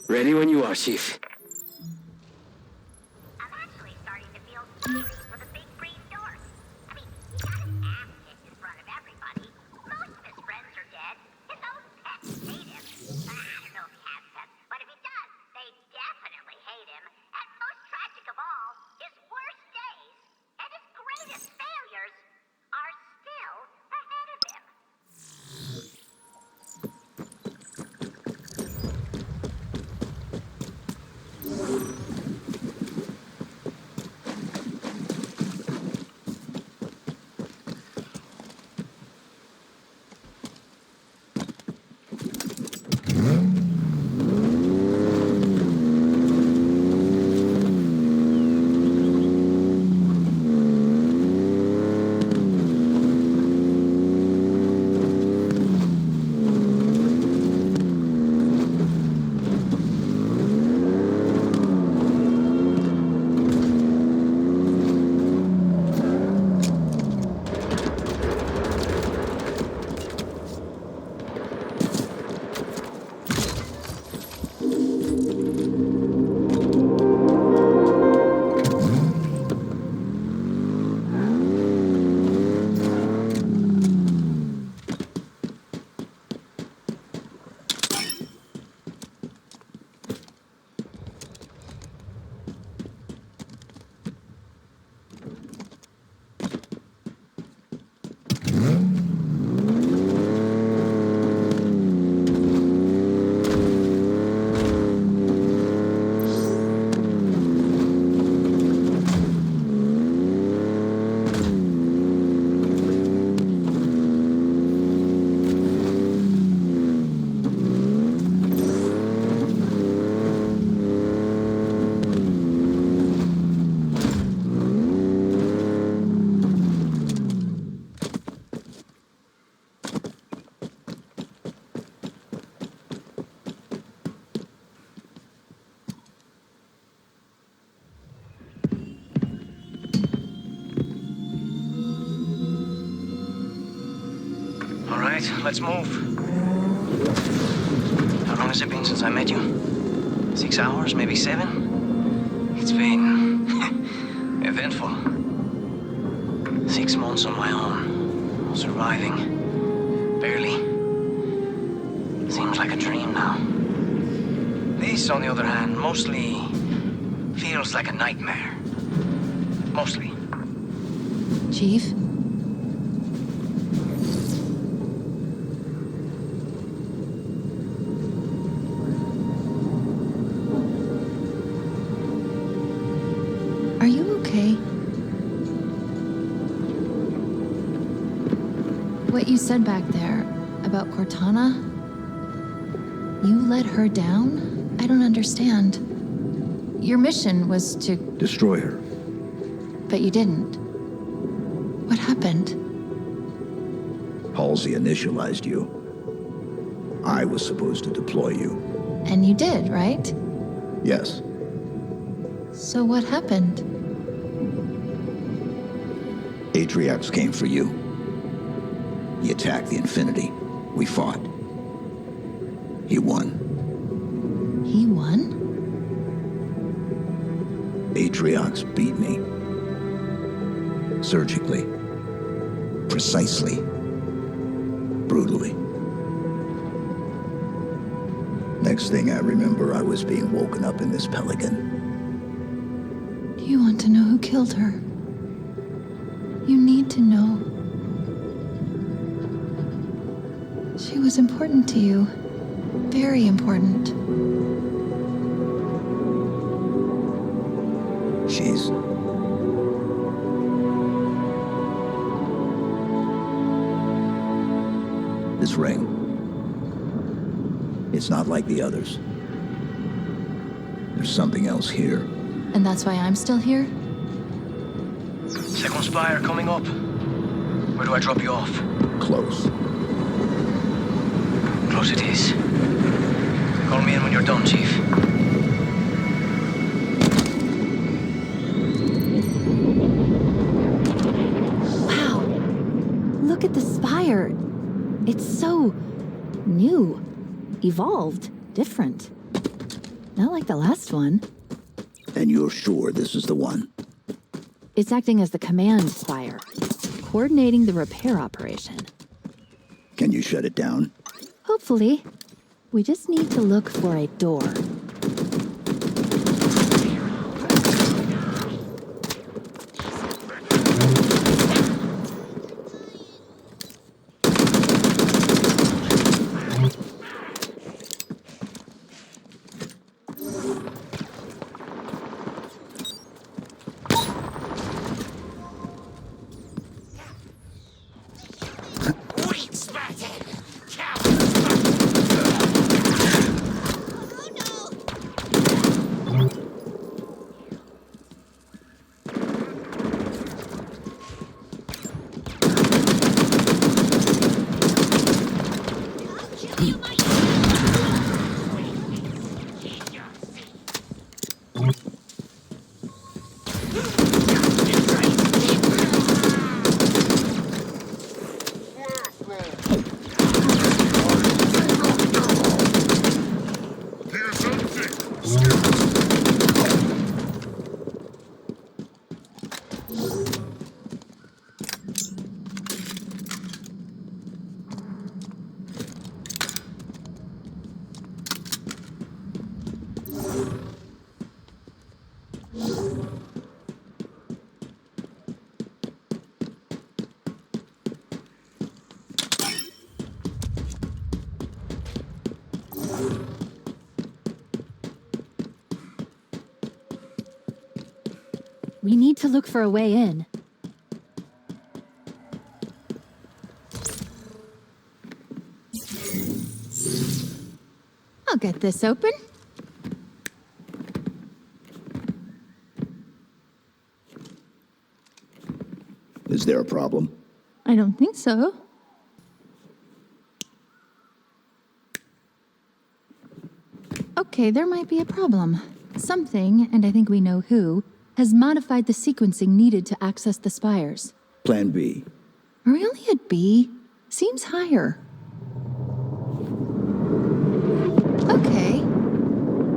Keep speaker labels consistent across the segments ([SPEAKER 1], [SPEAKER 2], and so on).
[SPEAKER 1] Ready when you are, Chief.
[SPEAKER 2] I'm actually starting to feel sorry for the big green dork. I mean, he got his ass kicked in front of everybody. Most of his friends are dead. His own pets hate him. I don't know if he has pets, but if he does, they definitely hate him. And most tragic of all, his worst days and his greatest failures are still ahead of him.
[SPEAKER 3] Alright, let's move. How long has it been since I met you? 6 hours, maybe 7? It's been eventful. 6 months on my own, surviving. Barely. Seems like a dream now. This, on the other hand, mostly feels like a nightmare. Mostly.
[SPEAKER 4] Chief? Are you okay? What you said back there about Cortana? You let her down? I don't understand. Your mission was to...
[SPEAKER 5] Destroy her.
[SPEAKER 4] But you didn't. What happened?
[SPEAKER 5] Halsey initialized you. I was supposed to deploy you.
[SPEAKER 4] And you did, right?
[SPEAKER 5] Yes.
[SPEAKER 4] So what happened?
[SPEAKER 5] Atriox came for you. He attacked the Infinity. We fought. He won.
[SPEAKER 4] He won?
[SPEAKER 5] Atriox beat me. Surgically. Precisely. Brutally. Next thing I remember, I was being woken up in this Pelican.
[SPEAKER 4] Do you want to know who killed her? You need to know. She was important to you. Very important.
[SPEAKER 5] She's... This ring. It's not like the others. There's something else here.
[SPEAKER 4] And that's why I'm still here?
[SPEAKER 3] Second spire coming up. Where do I drop you off?
[SPEAKER 5] Close.
[SPEAKER 3] Close it is. Call me in when you're done, Chief.
[SPEAKER 4] Wow. Look at the spire. It's so new, evolved, different. Not like the last one.
[SPEAKER 5] And you're sure this is the one?
[SPEAKER 4] It's acting as the command spire, coordinating the repair operation.
[SPEAKER 5] Can you shut it down?
[SPEAKER 4] Hopefully. We just need to look for a door. We need to look for a way in. I'll get this open.
[SPEAKER 5] Is there a problem?
[SPEAKER 4] I don't think so. Okay, there might be a problem. Something, and I think we know who, has modified the sequencing needed to access the spires.
[SPEAKER 5] Plan B.
[SPEAKER 4] Are we only at B? Seems higher. Okay.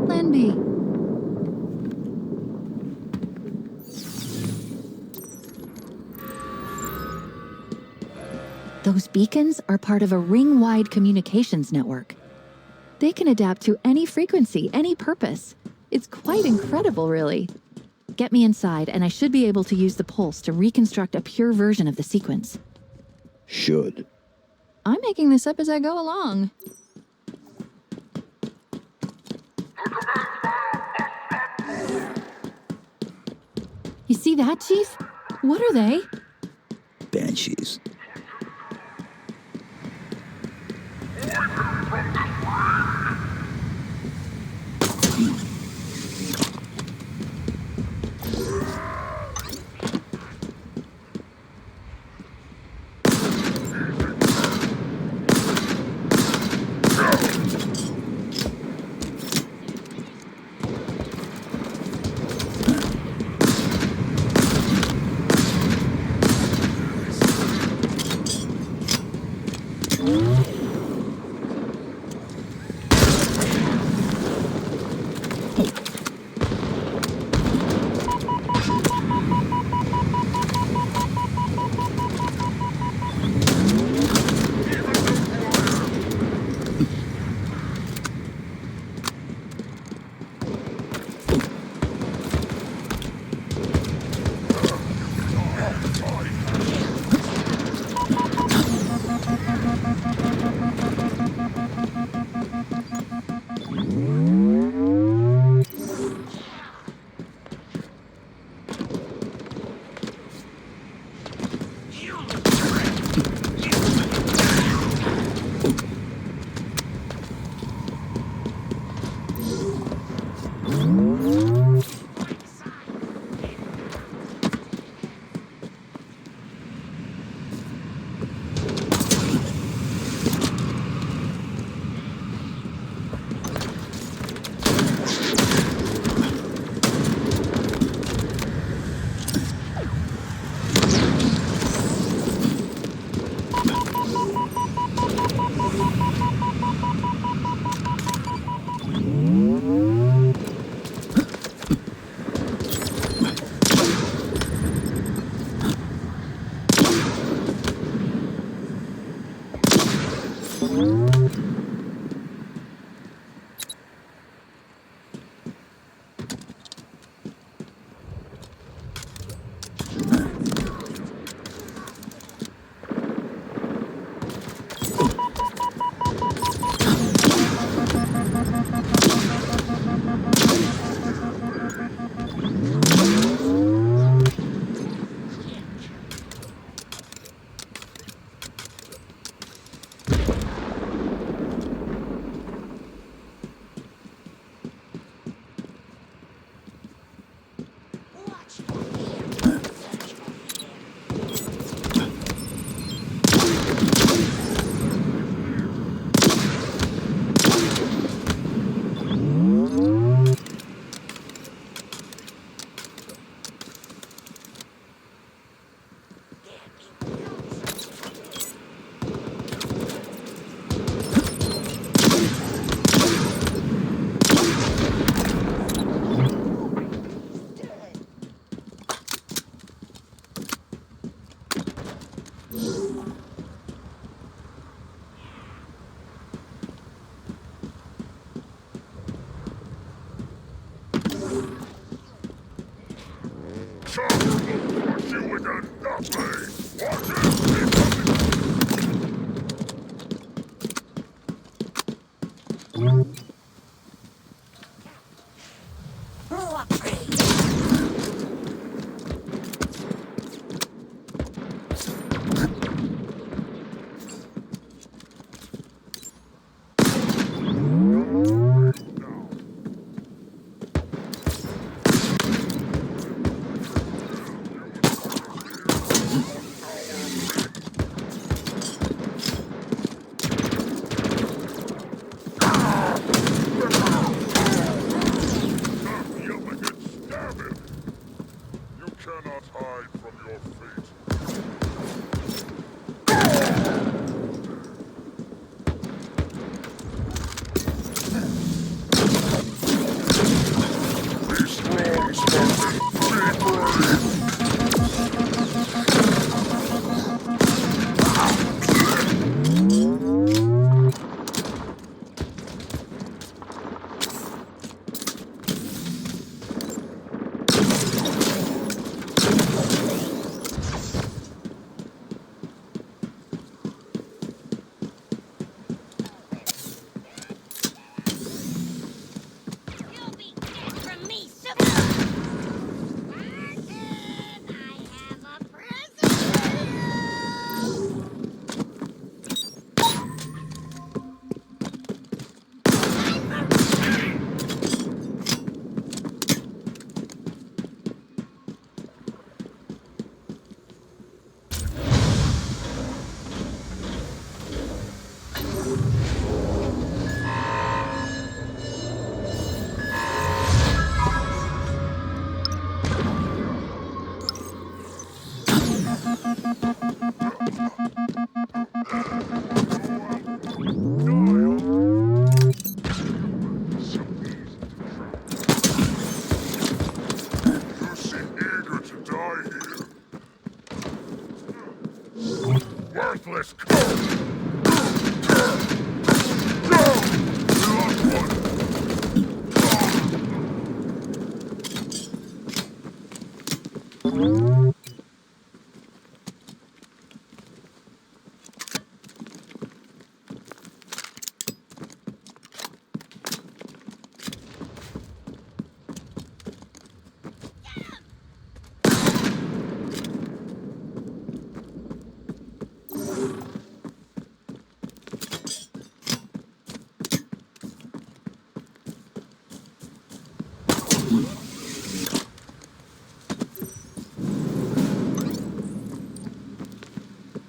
[SPEAKER 4] Plan B. Those beacons are part of a ring-wide communications network. They can adapt to any frequency, any purpose. It's quite incredible, really. Get me inside, and I should be able to use the pulse to reconstruct a pure version of the sequence.
[SPEAKER 5] Should.
[SPEAKER 4] I'm making this up as I go along. You see that, Chief? What are they?
[SPEAKER 5] Banshees.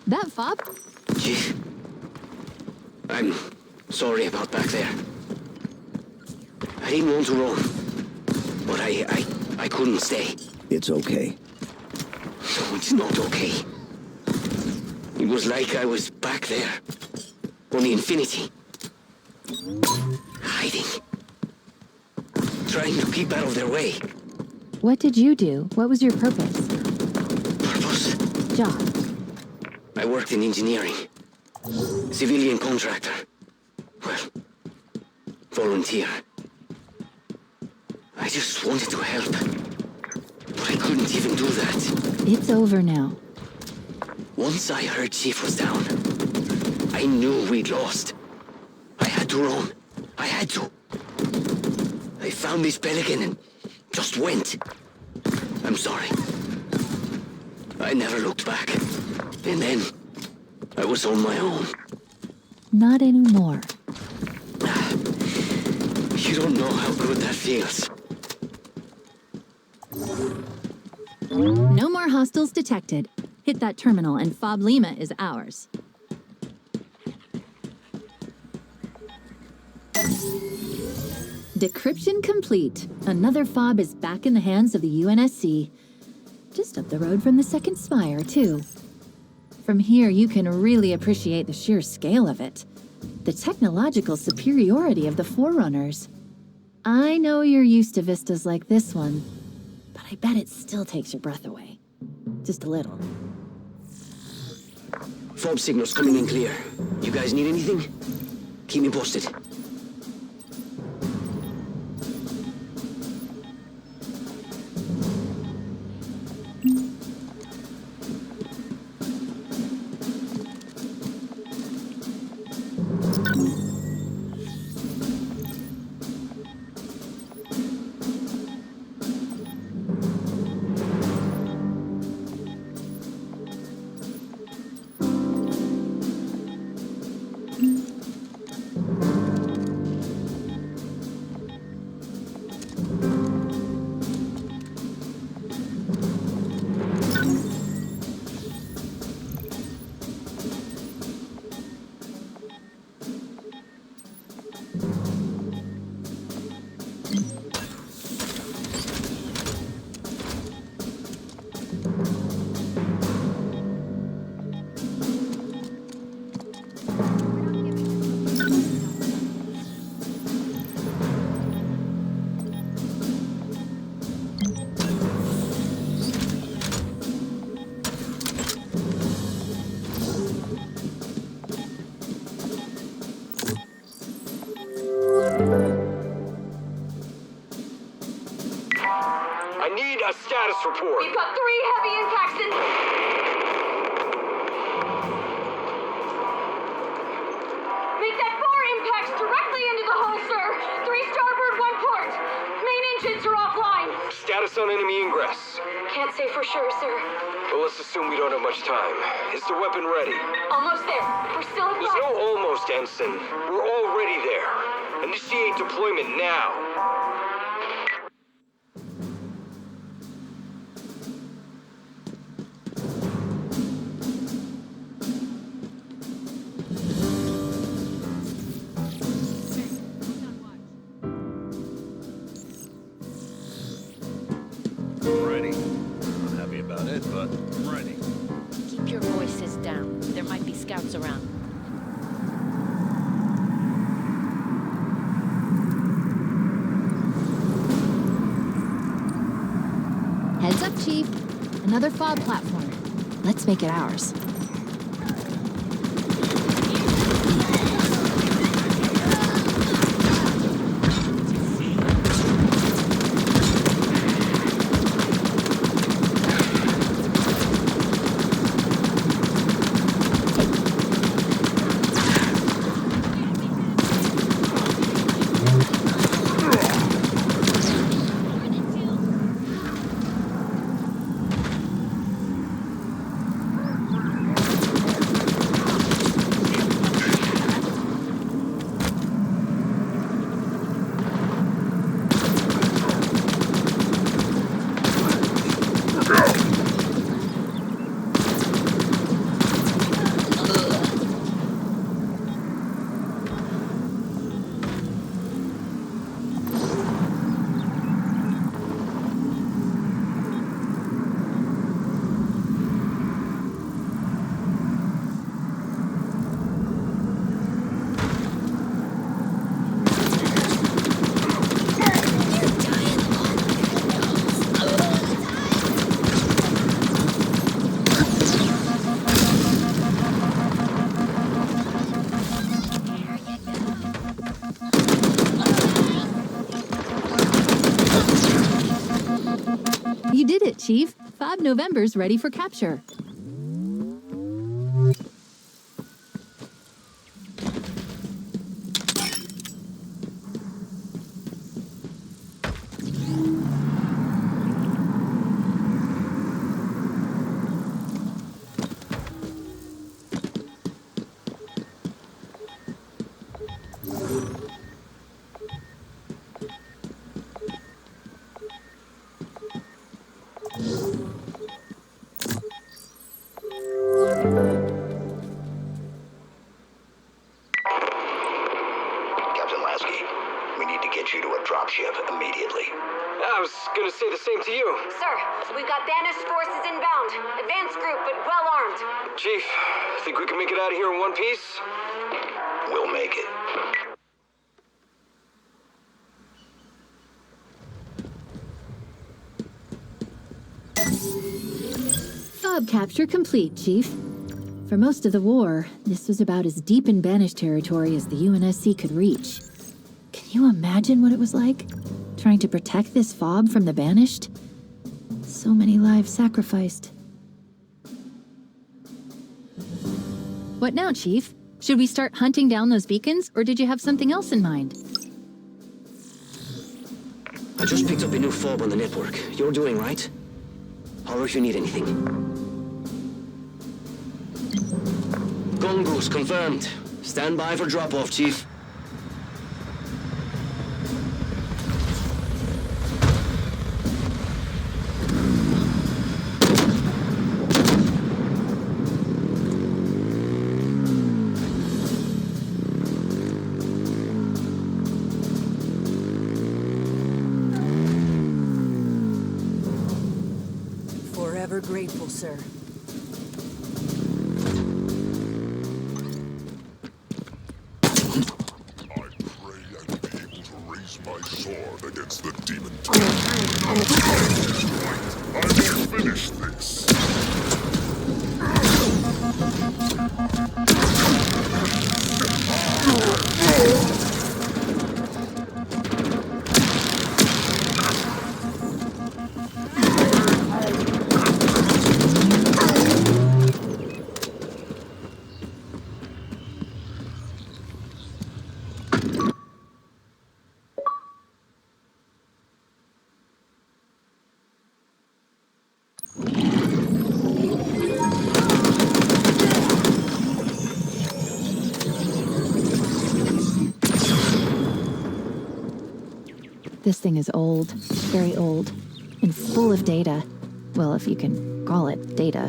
[SPEAKER 4] That fob?
[SPEAKER 3] Gee. I'm sorry about back there. I didn't want to run, but I couldn't stay.
[SPEAKER 5] It's okay.
[SPEAKER 3] No, it's not okay. It was like I was back there, on the Infinity. Hiding. Trying to keep out of their way.
[SPEAKER 4] What did you do? What was your purpose?
[SPEAKER 3] Purpose?
[SPEAKER 4] Job.
[SPEAKER 3] I worked in engineering. Civilian contractor. Well, volunteer. I just wanted to help. But I couldn't even do that.
[SPEAKER 4] It's over now.
[SPEAKER 3] Once I heard Chief was down, I knew we'd lost. I had to run. I had to. I found this pelican and just went. I'm sorry. I never looked back. And then, I was on my own.
[SPEAKER 4] Not anymore.
[SPEAKER 3] You don't know how good that feels.
[SPEAKER 4] No more hostiles detected. Hit that terminal and Fob Lima is ours. Decryption complete. Another fob is back in the hands of the UNSC. Just up the road from the second spire, too. From here, you can really appreciate the sheer scale of it. The technological superiority of the Forerunners. I know you're used to vistas like this one, but I bet it still takes your breath away. Just a little.
[SPEAKER 3] Fob signals coming in clear. You guys need anything? Keep me posted.
[SPEAKER 1] got a status report.
[SPEAKER 6] We've got 3 heavy impacts in... Make that 4 impacts directly into the hull, sir. 3 starboard, 1 port. Main engines are offline.
[SPEAKER 1] Status on enemy ingress.
[SPEAKER 6] Can't say for sure, sir.
[SPEAKER 1] Well, let's assume we don't have much time. Is the weapon ready?
[SPEAKER 6] Almost there. We're still at
[SPEAKER 1] There's
[SPEAKER 6] 5.
[SPEAKER 1] no almost, Ensign. We're already there. Initiate deployment now.
[SPEAKER 7] Ready. Not happy about it, but I'm ready.
[SPEAKER 8] Keep your voices down. There might be scouts around.
[SPEAKER 4] Heads up, Chief. Another fob platform. Let's make it ours. You did it, Chief. 5 November's ready for capture.
[SPEAKER 5] Captain Lasky, we need to get you to a dropship immediately.
[SPEAKER 1] I was gonna say the same to you.
[SPEAKER 6] Sir, we've got banished forces inbound. Advanced group, but well armed.
[SPEAKER 1] Chief, think we can make it out of here in one piece?
[SPEAKER 5] We'll make it.
[SPEAKER 4] Fob capture complete, Chief. For most of the war, this was about as deep in Banished territory as the UNSC could reach. Can you imagine what it was like? Trying to protect this fob from the Banished? So many lives sacrificed. What now, Chief? Should we start hunting down those beacons, or did you have something else in mind?
[SPEAKER 3] I just picked up a new fob on the network. You're doing right? Holler if you need anything. Gun boost confirmed. Stand by for drop-off, Chief.
[SPEAKER 9] Forever grateful, sir.
[SPEAKER 10] My sword against the demon. I will finish this.
[SPEAKER 4] This thing is old, very old, and full of data. Well, if you can call it data.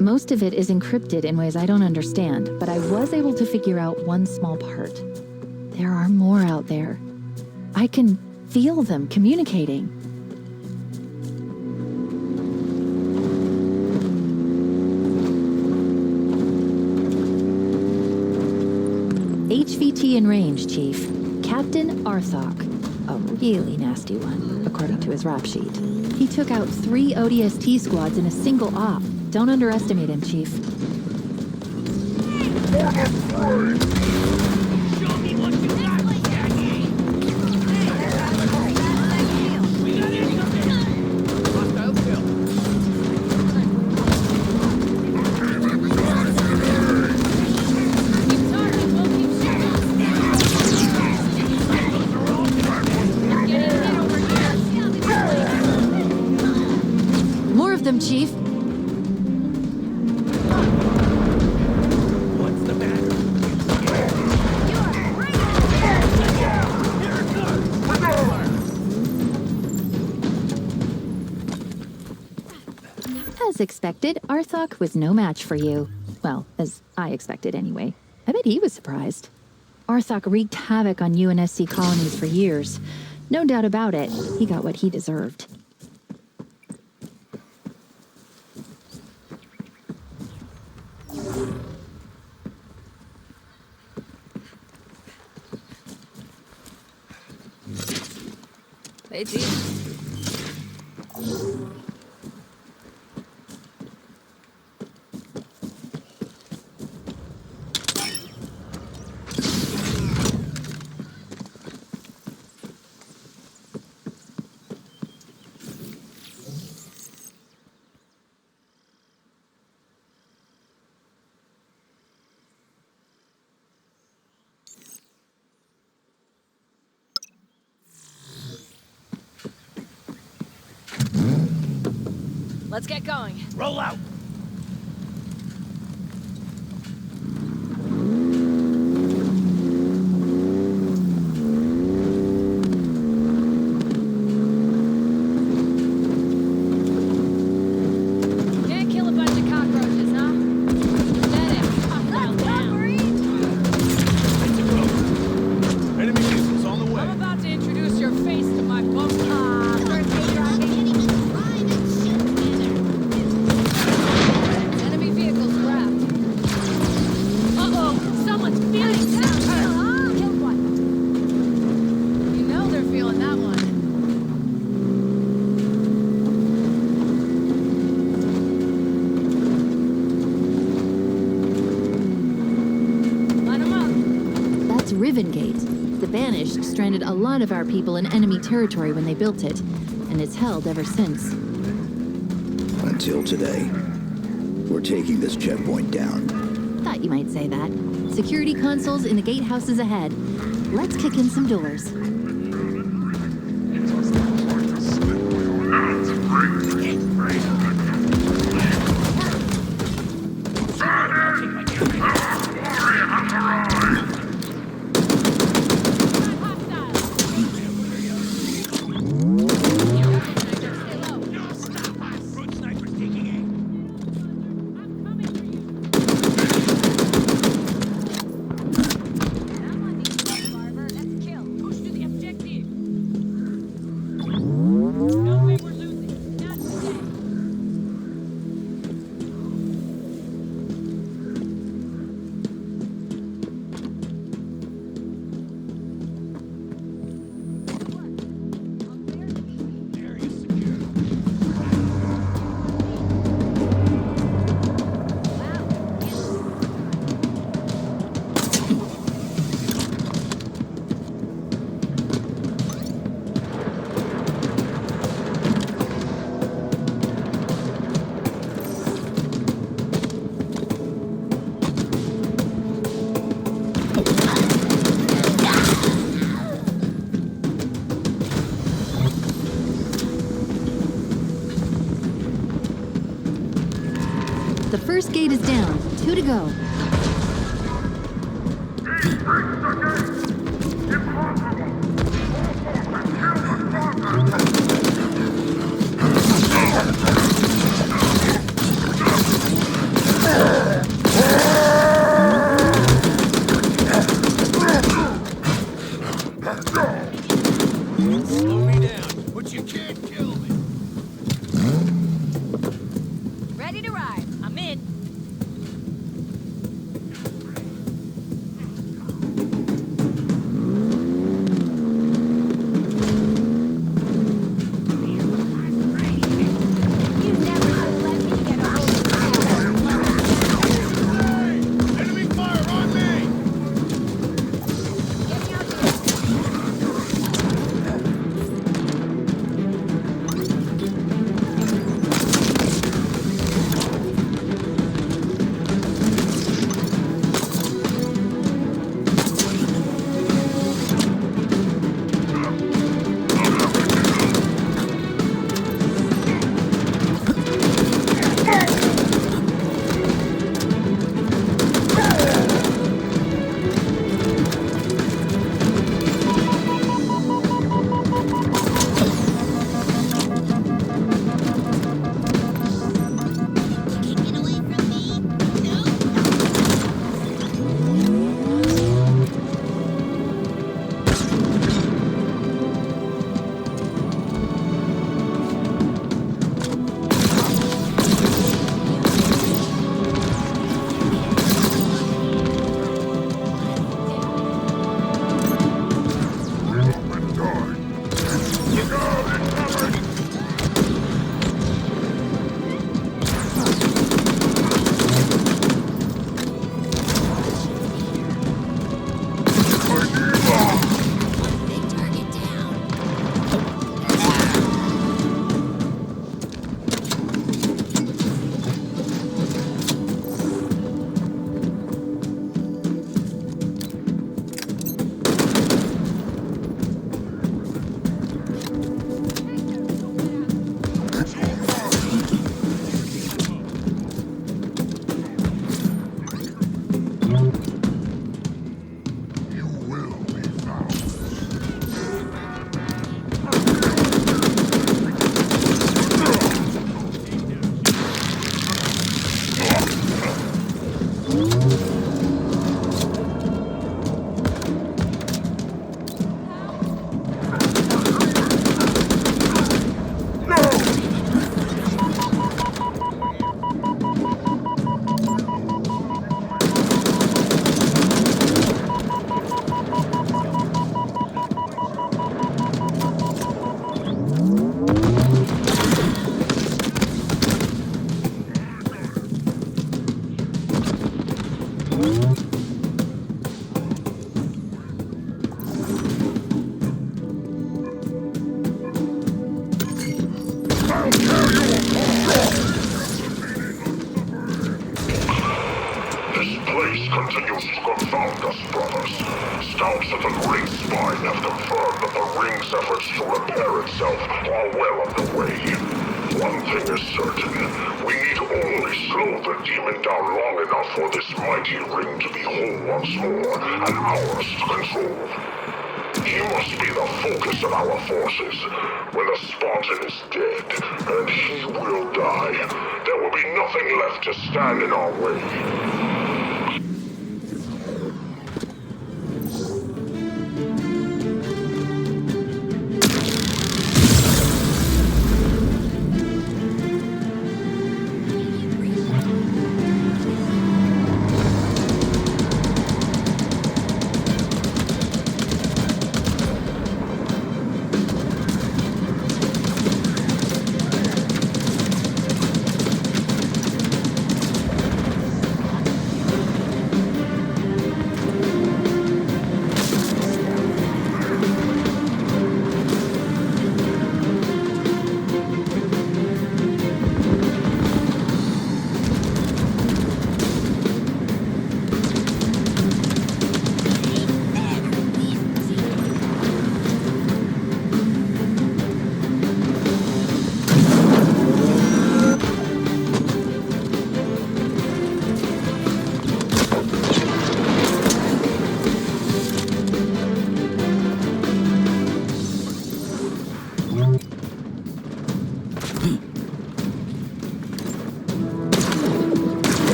[SPEAKER 4] Most of it is encrypted in ways I don't understand, but I was able to figure out one small part. There are more out there. I can feel them communicating. HVT in range, Chief. Captain Arthok. A really nasty one, according to his rap sheet. He took out 3 ODST squads in a single op. Don't underestimate him, Chief. More of them, Chief. As expected, Arthok was no match for you. Well, as I expected anyway. I bet he was surprised. Arthok wreaked havoc on UNSC colonies for years. No doubt about it, he got what he deserved.
[SPEAKER 8] Hey, Chief. Let's get going.
[SPEAKER 7] Roll out!
[SPEAKER 8] Can't kill a bunch of cockroaches, huh? Pathetic. Well down.
[SPEAKER 7] Enemy vehicles on the way.
[SPEAKER 8] I'm about to introduce your face to my boat. Enemy vehicles grabbed. Uh-oh, someone's feeling that. Killed one. You know they're feeling that one. Line 'em up.
[SPEAKER 4] That's Riven Gate. The Banished stranded a lot of our people in enemy territory when they built it, and it's held ever since.
[SPEAKER 5] Until today. We're taking this checkpoint down.
[SPEAKER 4] Thought you might say that. Security consoles in the gatehouses ahead. Let's kick in some doors. The first gate is down. 2 to go.
[SPEAKER 7] Slow me down, but you can't kill me.
[SPEAKER 8] Ready to ride. I'm in. You never should have let me get a hold of
[SPEAKER 7] Hey! Enemy fire on me!
[SPEAKER 8] Get me out here.
[SPEAKER 10] This place continues to confound us, brothers. Scouts at the Ring Spine have confirmed that the Ring's efforts to repair itself are well underway. One thing is certain. We need only slow the demon down long enough for this mighty Ring to be whole once more, and ours to control. He must be the focus of our forces. When the Spartan is dead, and he will die, there will be nothing left to stand in our way.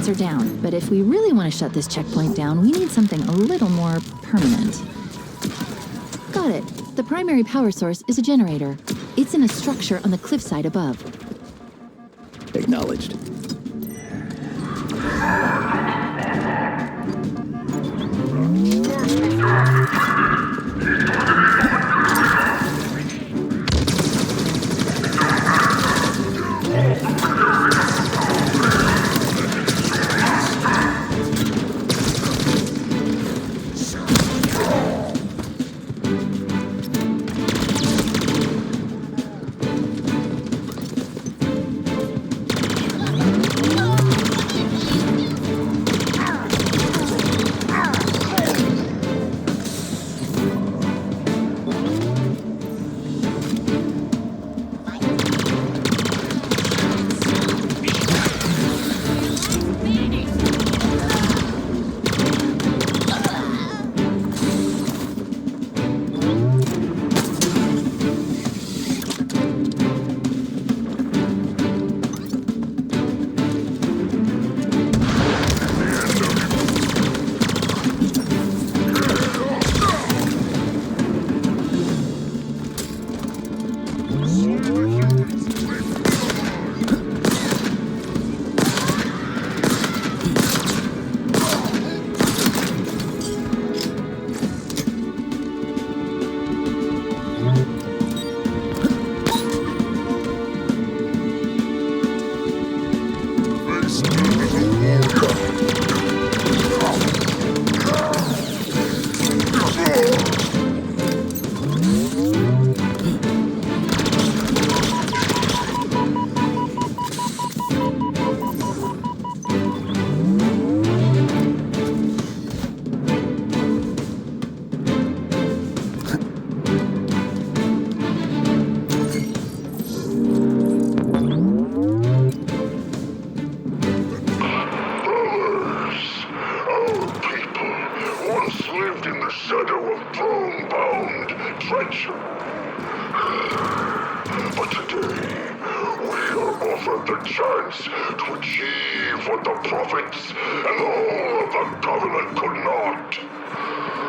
[SPEAKER 4] lights are down, but if we really want to shut this checkpoint down, we need something a little more permanent. Got it. The primary power source is a generator. It's in a structure on the cliffside above.
[SPEAKER 5] Acknowledged.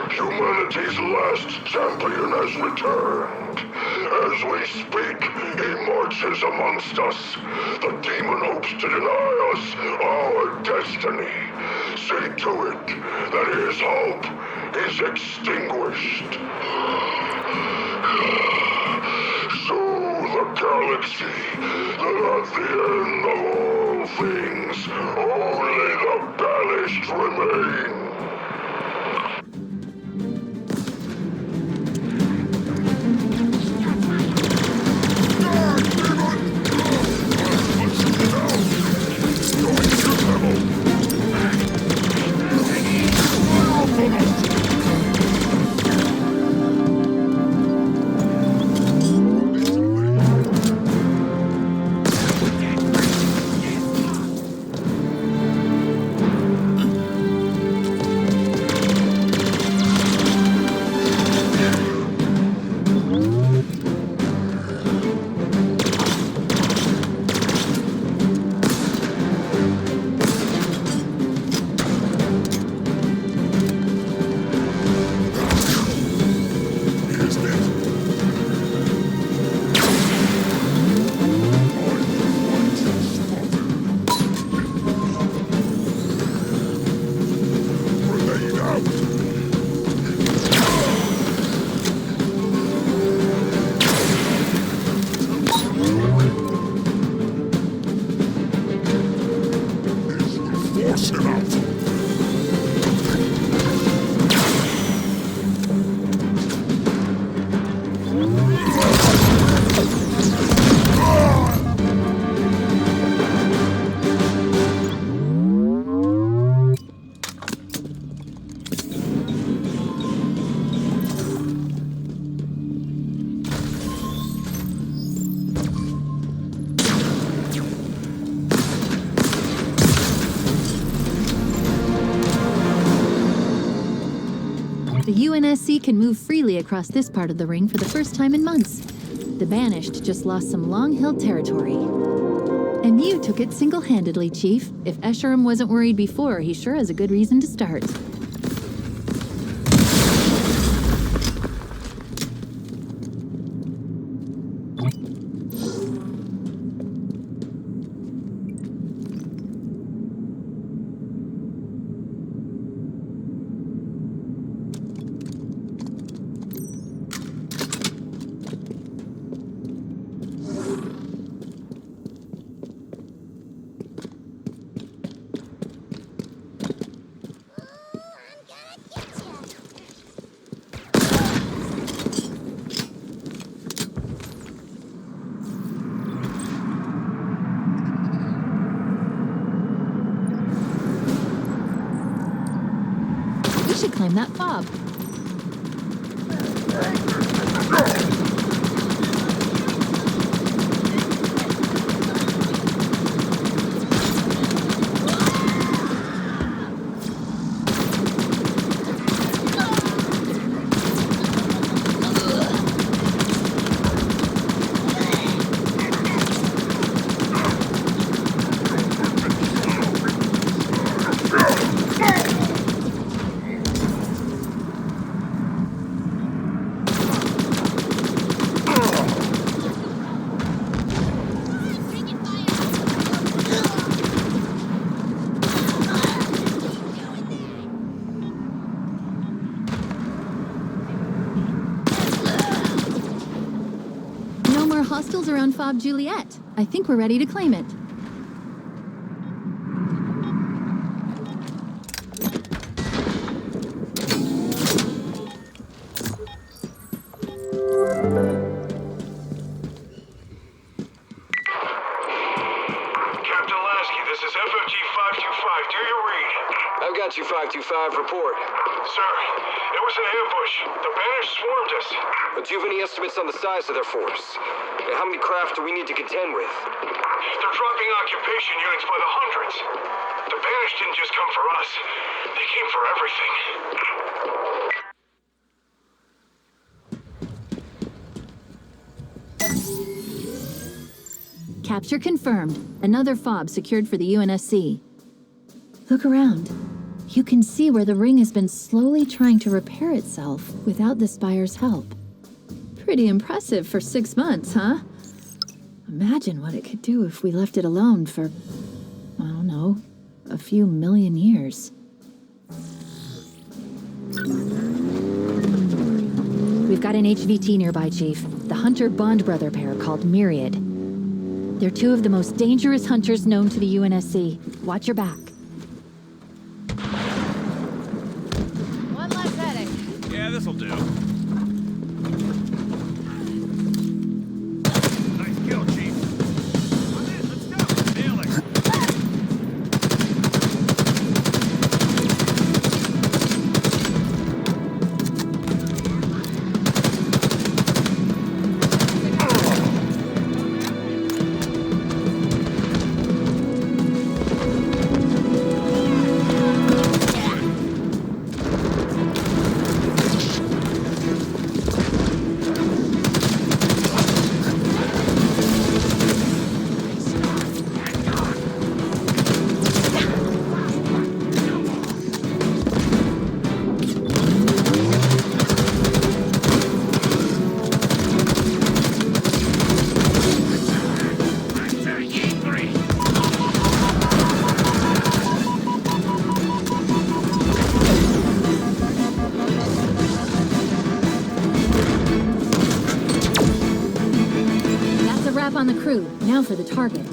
[SPEAKER 10] Humanity's last champion has returned. As we speak, he marches amongst us. The demon hopes to deny us our destiny. See to it that his hope is extinguished. Show the galaxy that at the end of all things, only the banished remain.
[SPEAKER 4] The UNSC can move freely across this part of the ring for the first time in months. The Banished just lost some long-held territory. And you took it single-handedly, Chief. If Escharum wasn't worried before, he sure has a good reason to start. We should climb that fob. Hostiles around Fob Juliet. I think we're ready to claim it.
[SPEAKER 1] I've got you 525, report.
[SPEAKER 10] Sir, it was an ambush. The Banished swarmed us.
[SPEAKER 1] But do you have any estimates on the size of their force? And how many craft do we need to contend with?
[SPEAKER 10] They're dropping occupation units by the hundreds. The Banished didn't just come for us. They came for everything.
[SPEAKER 4] Capture confirmed. Another fob secured for the UNSC. Look around. You can see where the ring has been slowly trying to repair itself without the Spire's help. Pretty impressive for 6 months, huh? Imagine what it could do if we left it alone for, I don't know, a few million years. We've got an HVT nearby, Chief. The Hunter Bond brother pair called Myriad. They're two of the most dangerous hunters known to the UNSC. Watch your back.
[SPEAKER 8] One less headache.
[SPEAKER 7] Yeah, this'll do. Nice kill, Chief. On in, let's go. Nail it.
[SPEAKER 4] On the crew, now for the target.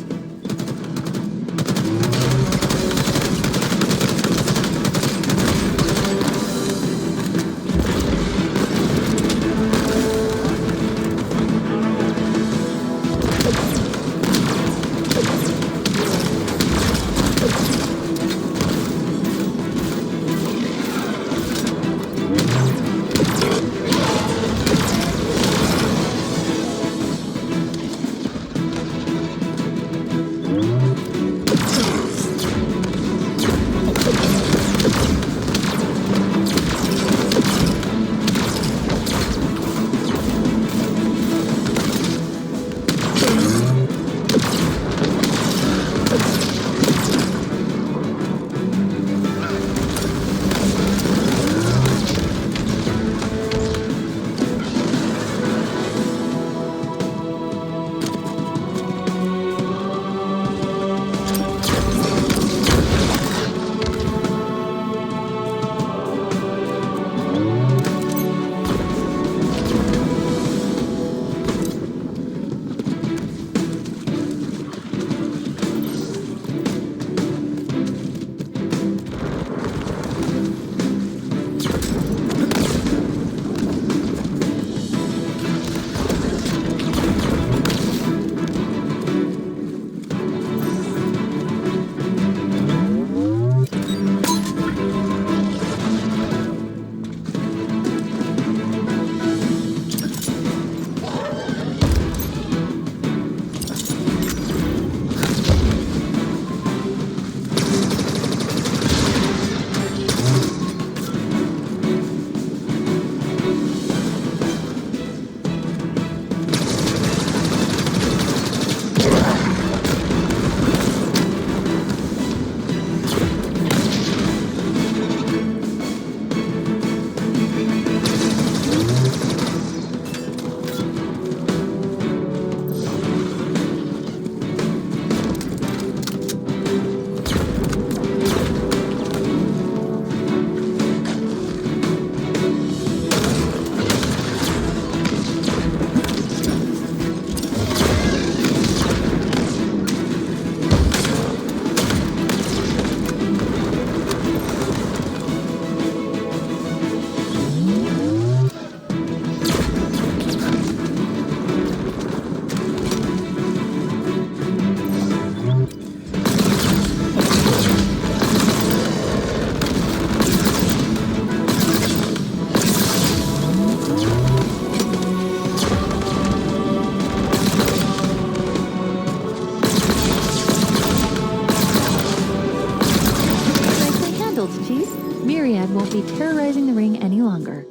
[SPEAKER 4] Cheese. Myriad won't be terrorizing the ring any longer.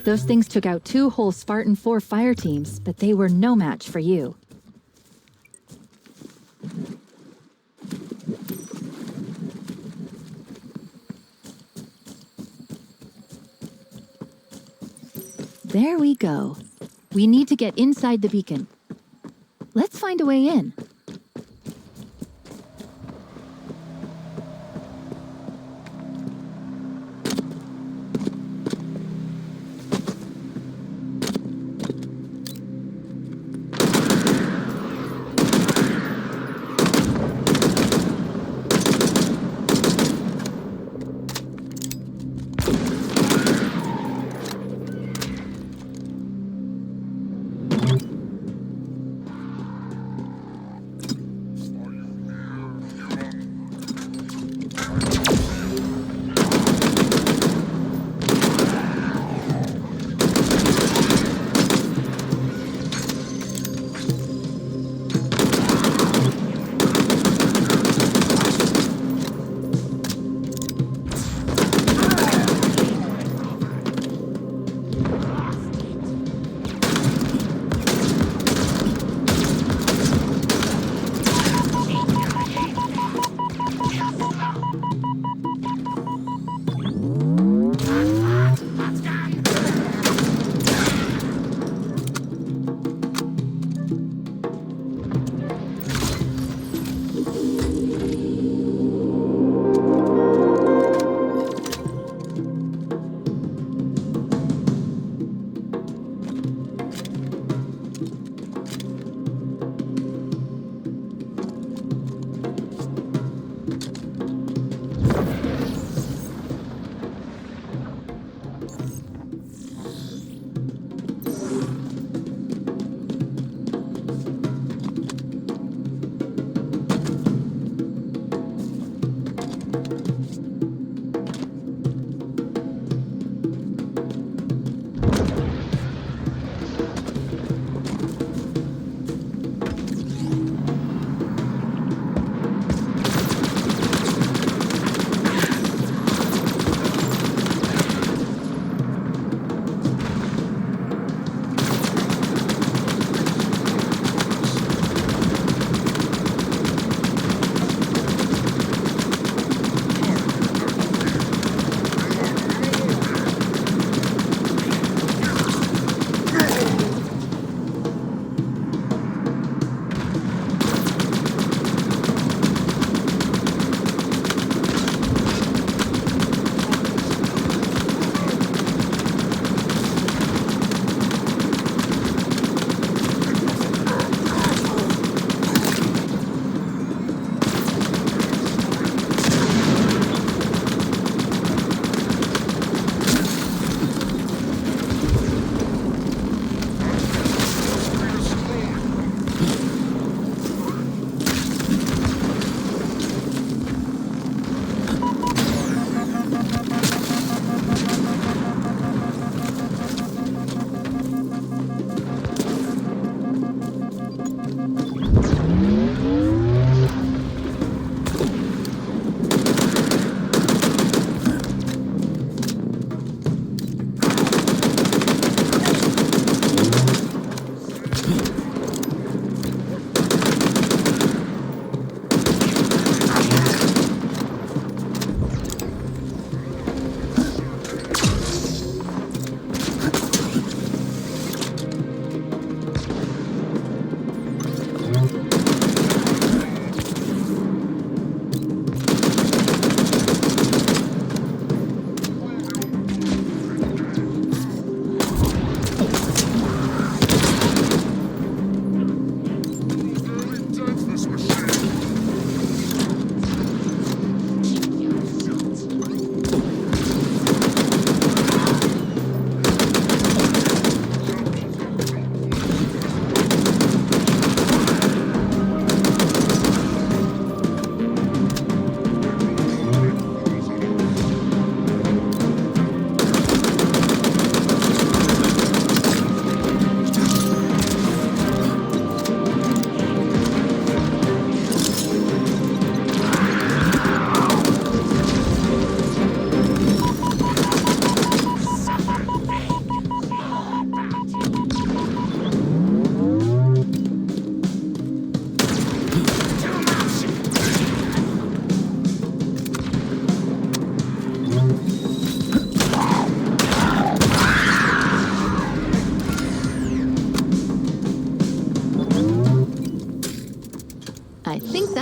[SPEAKER 4] Those things took out 2 whole Spartan 4 fire teams, but they were no match for you. There we go. We need to get inside the beacon. Let's find a way in.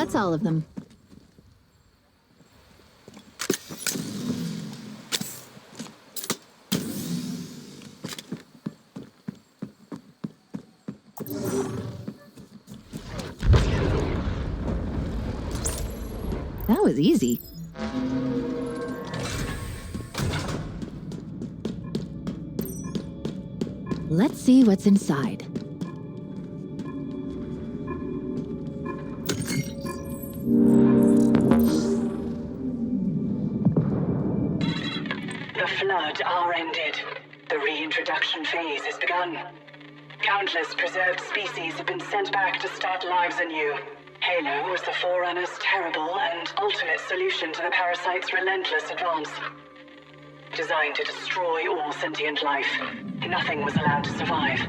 [SPEAKER 4] That's all of them. That was easy. Let's see what's inside.
[SPEAKER 11] The flood are ended. The reintroduction phase has begun. Countless preserved species have been sent back to start lives anew. Halo was the Forerunner's terrible and ultimate solution to the parasite's relentless advance. Designed to destroy all sentient life, nothing was allowed to survive.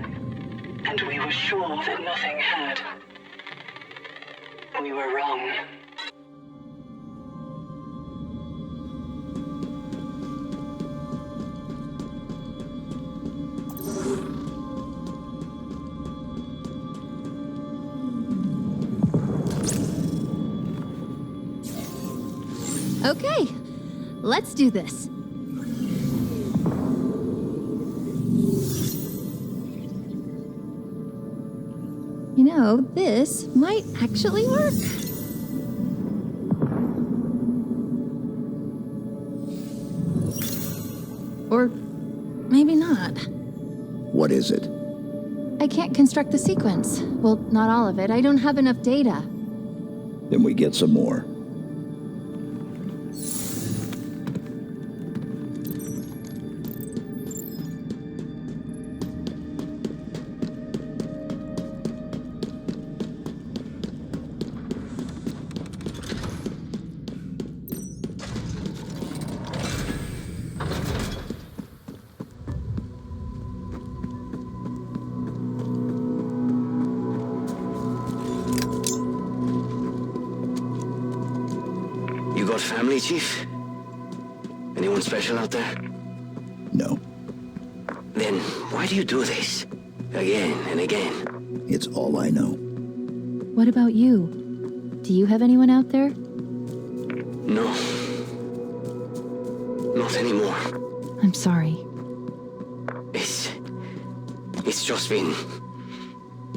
[SPEAKER 11] And we were sure that nothing had. We were wrong.
[SPEAKER 4] Okay, let's do this. You know, this might actually work. Or maybe not.
[SPEAKER 5] What is it?
[SPEAKER 4] I can't construct the sequence. Well, not all of it. I don't have enough data.
[SPEAKER 5] Then we get some more.
[SPEAKER 3] You got family, Chief? Anyone special out there?
[SPEAKER 5] No.
[SPEAKER 3] Then why do you do this? Again and again?
[SPEAKER 5] It's all I know.
[SPEAKER 4] What about you? Do you have anyone out there?
[SPEAKER 3] No. Not anymore.
[SPEAKER 4] I'm sorry.
[SPEAKER 3] It's just been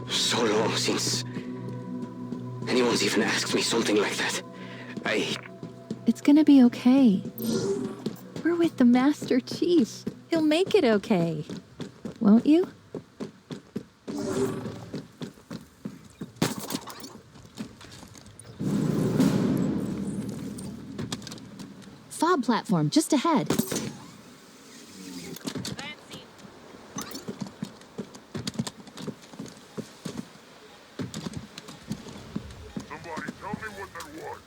[SPEAKER 3] so long since anyone's even asked me something like that.
[SPEAKER 4] It's gonna be okay. We're with the Master Chief. He'll make it okay. Won't you? Fob platform just ahead.
[SPEAKER 10] Somebody tell me what that was.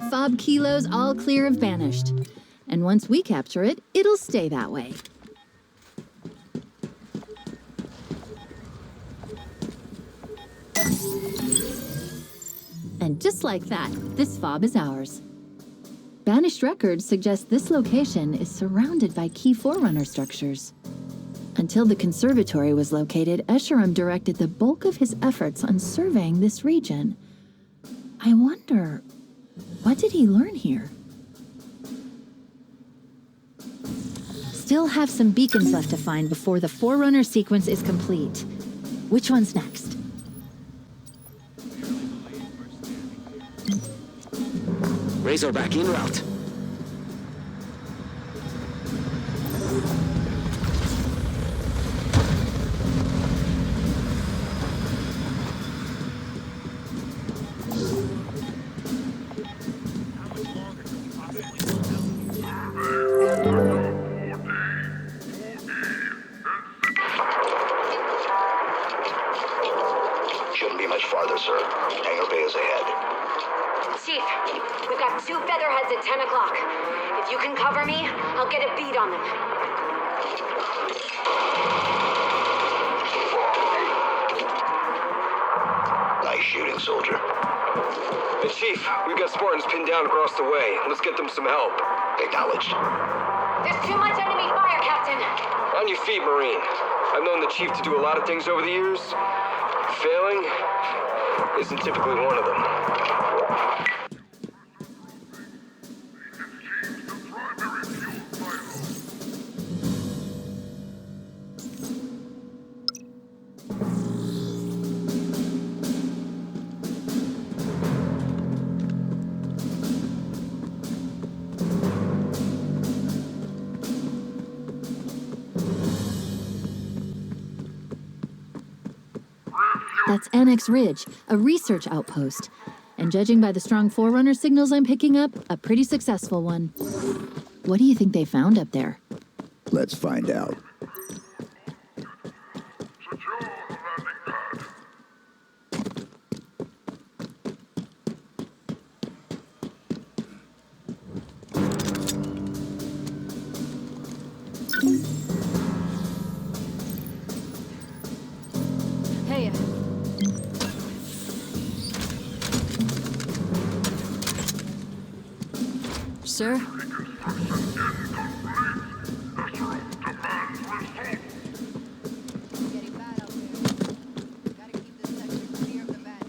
[SPEAKER 4] Fob kilos all clear of Banished. And once we capture it, it'll stay that way. And just like that, this fob is ours. Banished records suggest this location is surrounded by key Forerunner structures. Until the conservatory was located, Escharum directed the bulk of his efforts on surveying this region. I wonder, what did he learn here? Still have some beacons left to find before the Forerunner sequence is complete. Which one's next?
[SPEAKER 3] Razorback en route.
[SPEAKER 10] Shouldn't be much farther, sir. Hangar bay is ahead.
[SPEAKER 6] Chief, we've got 2 featherheads at 10 o'clock. If you can cover me, I'll get a beat on them.
[SPEAKER 10] Nice shooting, soldier.
[SPEAKER 1] Hey, Chief, we've got Spartans pinned down across the way. Let's get them some help.
[SPEAKER 10] Acknowledged.
[SPEAKER 6] There's too much enemy fire, Captain.
[SPEAKER 1] On your feet, Marine. I've known the Chief to do a lot of things over the years. Failing isn't typically one of them.
[SPEAKER 4] That's Annex Ridge, a research outpost. And judging by the strong Forerunner signals I'm picking up, a pretty successful one. What do you think they found up there?
[SPEAKER 5] Let's find out.
[SPEAKER 8] Hey,
[SPEAKER 9] Sir?
[SPEAKER 8] getting bad out there. Gotta keep this section clear of the Banished.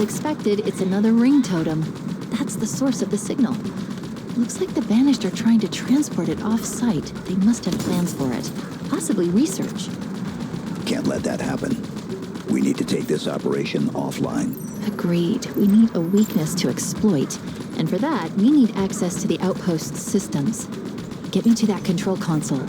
[SPEAKER 4] expected, it's another ring totem. That's the source of the signal. Looks like the Banished are trying to transport it off-site. They must have plans for it. Possibly research.
[SPEAKER 5] Can't let that happen. We need to take this operation offline.
[SPEAKER 4] Agreed. We need a weakness to exploit. And for that, we need access to the outpost's systems. Get me to that control console.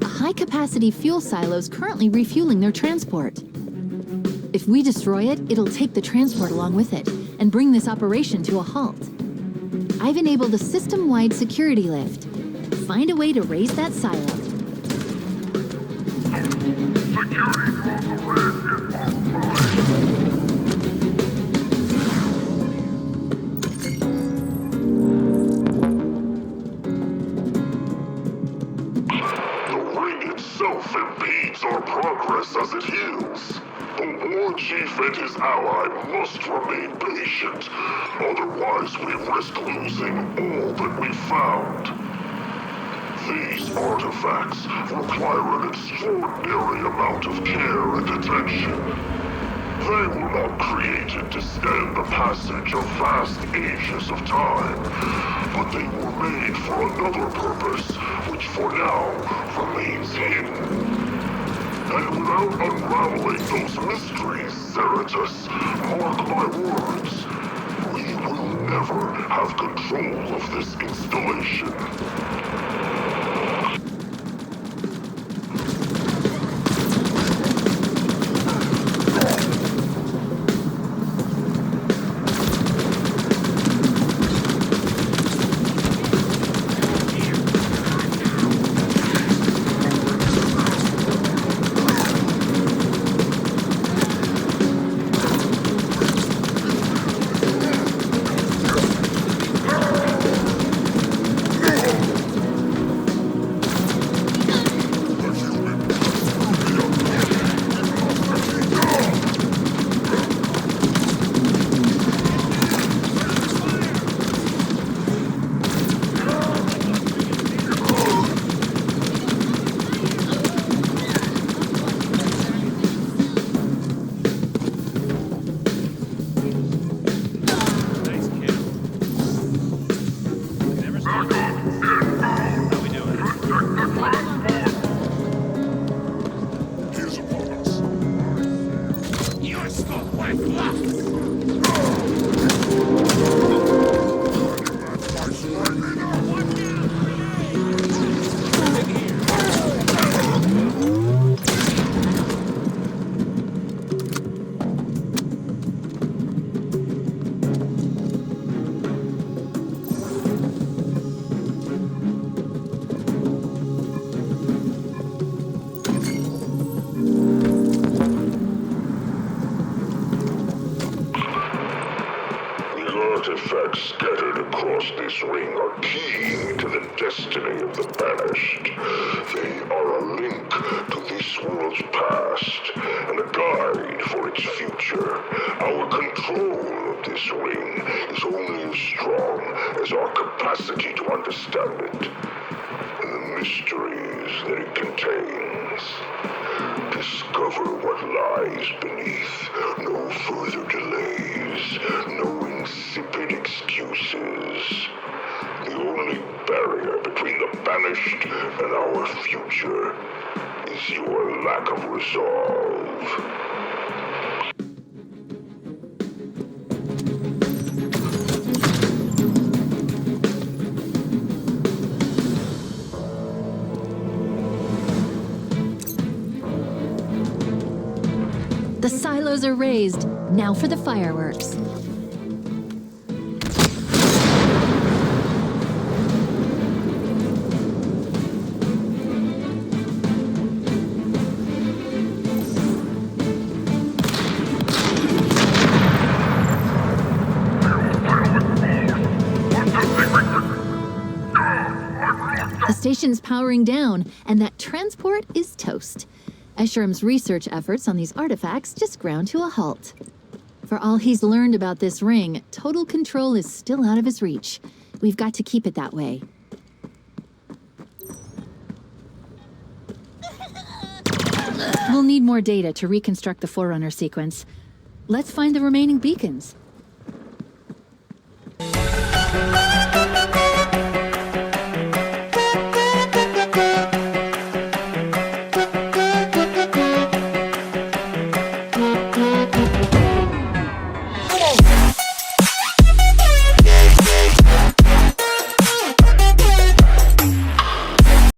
[SPEAKER 4] High-capacity fuel silos currently refueling their transport. If we destroy it, it'll take the transport along with it and bring this operation to a halt. I've enabled a system-wide security lift. Find a way to raise that silo.
[SPEAKER 10] Impedes our progress as it heals. The War Chief and his ally must remain patient, otherwise we risk losing all that we found. These artifacts require an extraordinary amount of care and attention. They were not created to stand the passage of vast ages of time, but they were made for another purpose, which for now remains hidden. And without unraveling those mysteries, Cerritus, mark my words, we will never have control of this installation. relics scattered across this ring are key to the destiny of the Banished. They are a link to this world's past and a guide for its future. Our control of this ring is only as strong as our capacity to understand it and the mysteries that it contains. Discover what lies beneath. No further delays. No insipid excuses. The only barrier between the Banished and our future is your lack of resolve.
[SPEAKER 4] The silos are raised. Now for the fireworks. The station's powering down, and that transport is toast. Escherum's research efforts on these artifacts just ground to a halt. For all he's learned about this ring, total control is still out of his reach. We've got to keep it that way. We'll need more data to reconstruct the Forerunner sequence. Let's find the remaining beacons.